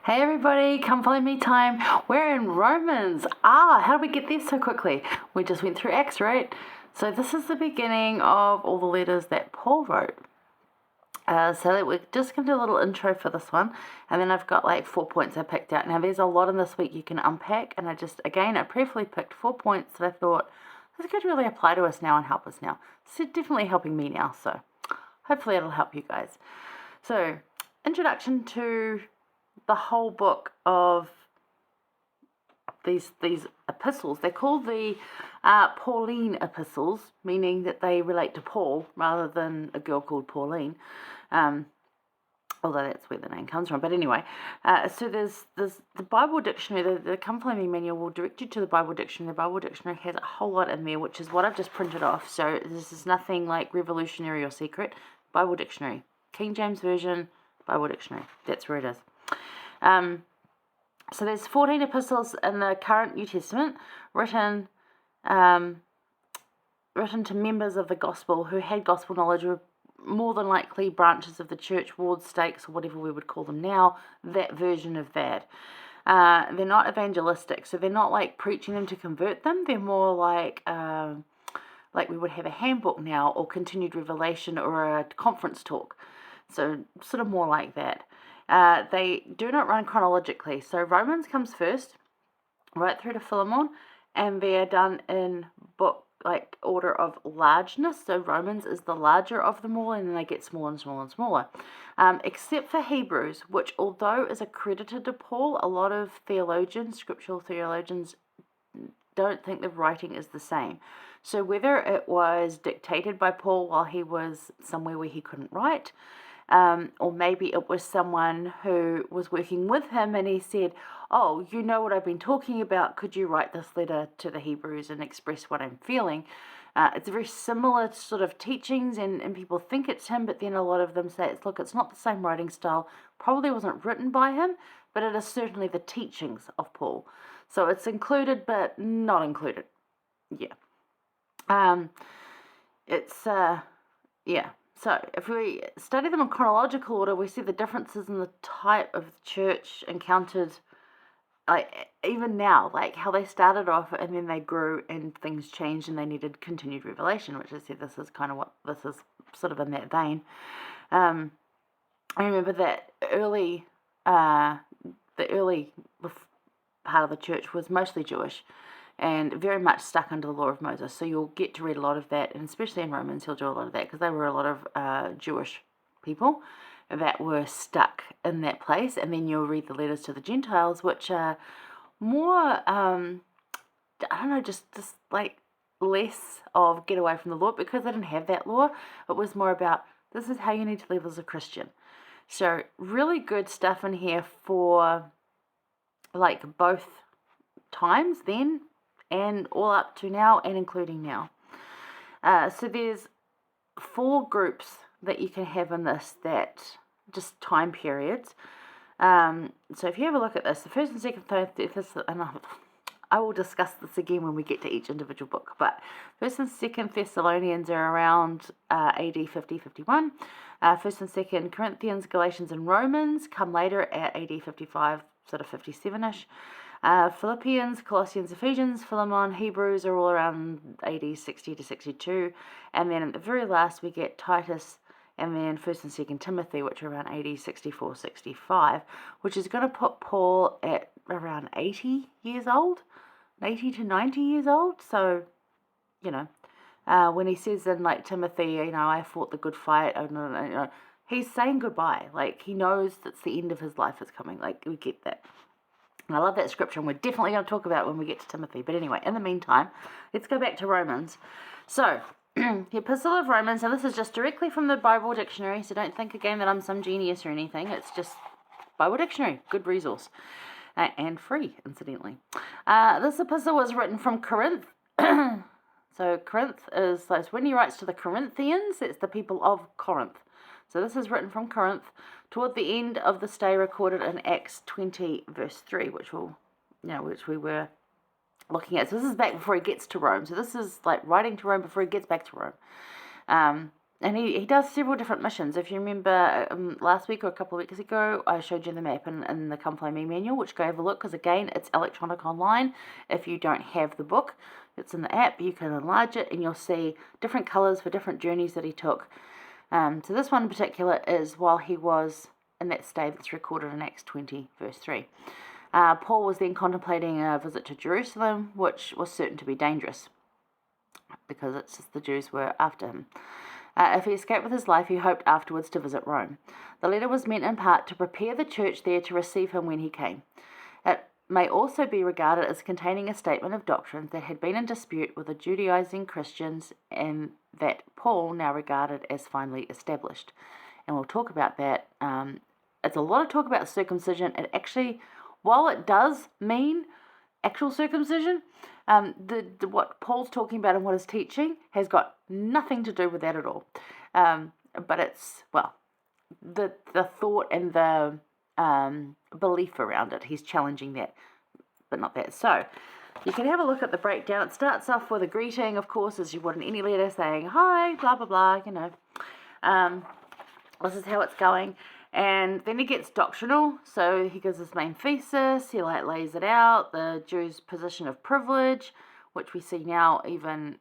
Hey everybody, come follow me time. We're in Romans. How did we get there so quickly? We just went through Acts, right? So this is the beginning of all the letters that Paul wrote. So we're just going to do a little intro for this one. And then I've got like 4 points I picked out. Now there's a lot in this week you can unpack. And I prayerfully picked 4 points that I thought, this could really apply to us now and help us now. It's definitely helping me now. So hopefully it'll help you guys. So introduction to the whole book of these epistles. They're called the Pauline Epistles, meaning that they relate to Paul rather than a girl called Pauline, although that's where the name comes from. But anyway, so there's the Bible dictionary, the Come Follow Me manual will direct you to the Bible dictionary. The Bible dictionary has a whole lot in there, which is what I've just printed off. So this is nothing like revolutionary or secret. Bible dictionary, King James Version, Bible dictionary. That's where it is. So there's 14 epistles in the current New Testament written to members of the gospel who had gospel knowledge, were more than likely branches of the church, wards, stakes, or whatever we would call them now, that version of that. They're not evangelistic, so they're not like preaching them to convert them. They're more like we would have a handbook now, or continued revelation, or a conference talk. So sort of more like that. They do not run chronologically. So Romans comes first, right through to Philemon, and they're done in book order of largeness. So Romans is the larger of them all, and then they get smaller and smaller and smaller. Except for Hebrews, which although is accredited to Paul, a lot of scriptural theologians, don't think the writing is the same. So whether it was dictated by Paul while he was somewhere where he couldn't write, or maybe it was someone who was working with him and he said, oh, you know what I've been talking about, could you write this letter to the Hebrews and express what I'm feeling? It's very similar sort of teachings, and people think it's him, but then a lot of them say, it's not the same writing style, probably wasn't written by him, but it is certainly the teachings of Paul. So it's included, but not included. Yeah. So if we study them in chronological order, we see the differences in the type of church encountered, even now, like how they started off and then they grew and things changed and they needed continued revelation, which I said this is kind of what this is, sort of in that vein. I remember that the early part of the church was mostly Jewish, and very much stuck under the law of Moses. So you'll get to read a lot of that, and especially in Romans, he'll do a lot of that, because they were a lot of Jewish people that were stuck in that place. And then you'll read the letters to the Gentiles, which are more, just like less of get away from the law, because they didn't have that law. It was more about, this is how you need to live as a Christian. So really good stuff in here for like both times then, and all up to now, and including now. So there's 4 groups that you can have in this, that just time periods. So if you have a look at this, the first and second, I will discuss this again when we get to each individual book, but first and second Thessalonians are around AD 50-51. First and second Corinthians, Galatians, and Romans come later at AD 55, sort of 57-ish. Philippians, Colossians, Ephesians, Philemon, Hebrews are all around AD 60 to 62, and then at the very last we get Titus, and then 1st and 2nd Timothy, which are around AD 64, 65, which is going to put Paul at around 80 years old, 80 to 90 years old. So, when he says in Timothy, I fought the good fight, he's saying goodbye. He knows that's the end of his life is coming. We get that. And I love that scripture, and we're definitely going to talk about it when we get to Timothy. But anyway, in the meantime, let's go back to Romans. So, the Epistle of Romans, and this is just directly from the Bible dictionary, so don't think again that I'm some genius or anything. It's just Bible dictionary, good resource, and free, incidentally. This epistle was written from Corinth. So Corinth is when he writes to the Corinthians, it's the people of Corinth. So this is written from Corinth toward the end of the stay recorded in Acts 20 verse 3, which we were looking at. So this is back before he gets to Rome. So this is like writing to Rome before he gets back to Rome. and he does several different missions. If you remember last week or a couple of weeks ago, I showed you the map in the Come Follow Me manual, which go have a look, because again, it's electronic online. If you don't have the book, it's in the app, you can enlarge it and you'll see different colours for different journeys that he took. So this one in particular is while he was in that stay that's recorded in Acts 20, verse 3. Paul was then contemplating a visit to Jerusalem, which was certain to be dangerous, because it's just the Jews were after him. If he escaped with his life, he hoped afterwards to visit Rome. The letter was meant in part to prepare the church there to receive him when he came. It may also be regarded as containing a statement of doctrines that had been in dispute with the Judaizing Christians and that Paul now regarded as finally established. And we'll talk about that. It's a lot of talk about circumcision. It actually, while it does mean actual circumcision, what Paul's talking about and what he's teaching has got nothing to do with that at all. But it's, well, the thought and the belief around it. He's challenging that, but not that. So you can have a look at the breakdown. It starts off with a greeting, of course, as you would in any letter, saying, hi, blah, blah, blah, this is how it's going. And then he gets doctrinal, so he gives his main thesis, he lays it out, the Jews' position of privilege, which we see now even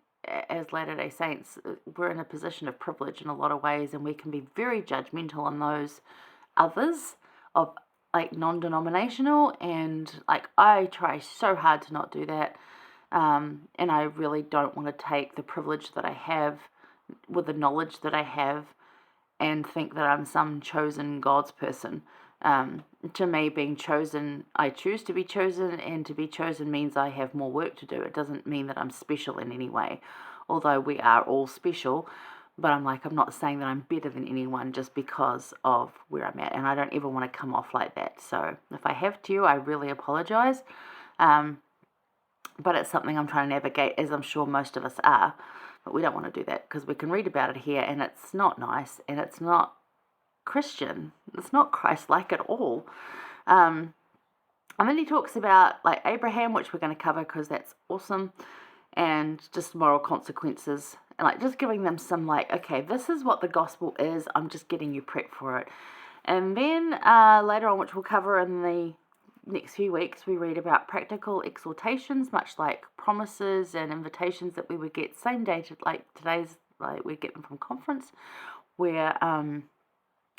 as Latter-day Saints, we're in a position of privilege in a lot of ways, and we can be very judgmental on those others of non-denominational, and I try so hard to not do that, and I really don't want to take the privilege that I have with the knowledge that I have and think that I'm some chosen God's person. To me, being chosen, I choose to be chosen, and to be chosen means I have more work to do. It doesn't mean that I'm special in any way, although we are all special, but I'm not saying that I'm better than anyone just because of where I'm at, and I don't ever want to come off like that. So if I have to, I really apologize, but it's something I'm trying to navigate, as I'm sure most of us are. But we don't want to do that, because we can read about it here and it's not nice and it's not Christian. It's not Christ-like at all. And then he talks about Abraham, which we're going to cover because that's awesome, and just moral consequences, and just giving them some okay, this is what the gospel is. I'm just getting you prepped for it. And then later on, which we'll cover in the next few weeks, we read about practical exhortations, much like promises and invitations that we would get same day to today's, we get them from conference, where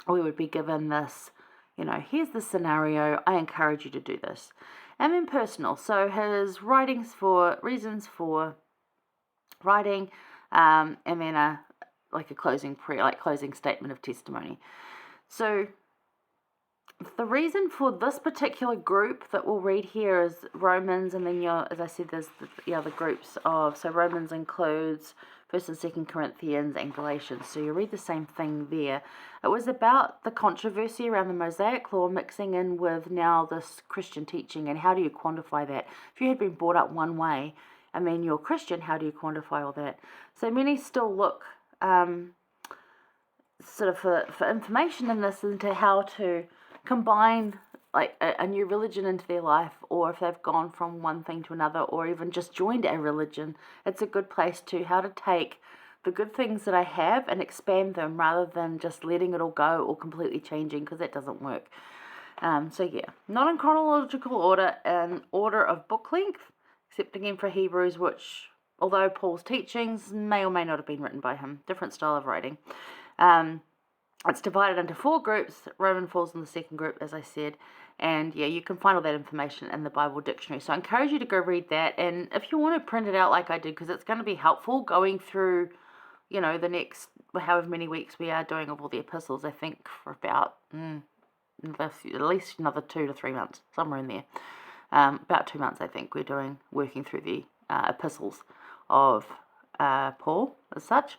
we would be given this, here's the scenario, I encourage you to do this. And then personal, so his reasons for writing, and then a closing prayer, closing statement of testimony. So the reason for this particular group that we'll read here is Romans, and then as I said, there's the other groups so Romans includes 1st and 2nd Corinthians and Galatians, so you read the same thing there. It was about the controversy around the Mosaic law mixing in with now this Christian teaching, and how do you quantify that? If you had been brought up one way and then you're Christian, how do you quantify all that? So many still look sort of for information in this, into how to combine a new religion into their life, or if they've gone from one thing to another, or even just joined a religion. It's a good place to how to take the good things that I have and expand them, rather than just letting it all go or completely changing, because that doesn't work. So yeah, not in chronological order, in order of book length, except again for Hebrews, which, although Paul's teachings may or may not have been written by him, different style of writing. It's divided into 4 groups. Roman falls in the second group, as I said. And yeah, you can find all that information in the Bible dictionary. So I encourage you to go read that. And if you want to print it out like I did, because it's going to be helpful going through, the next however many weeks we are doing of all the epistles, I think for about at least another 2 to 3 months, somewhere in there. About 2 months, I think, we're working through the epistles of Paul as such,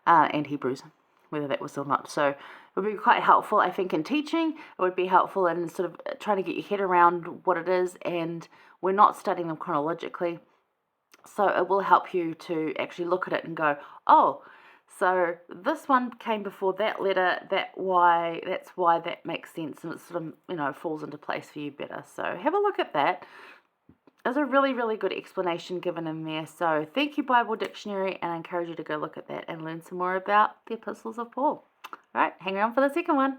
and Hebrews, whether that was or not. So it would be quite helpful, I think, in teaching. It would be helpful in sort of trying to get your head around what it is, and we're not studying them chronologically. So it will help you to actually look at it and go, oh, so this one came before that letter, that's why that makes sense, and it sort of, falls into place for you better. So have a look at that. there's a really, really good explanation given in there. So thank you, Bible Dictionary, and I encourage you to go look at that and learn some more about the Epistles of Paul. All right, hang around for the second one.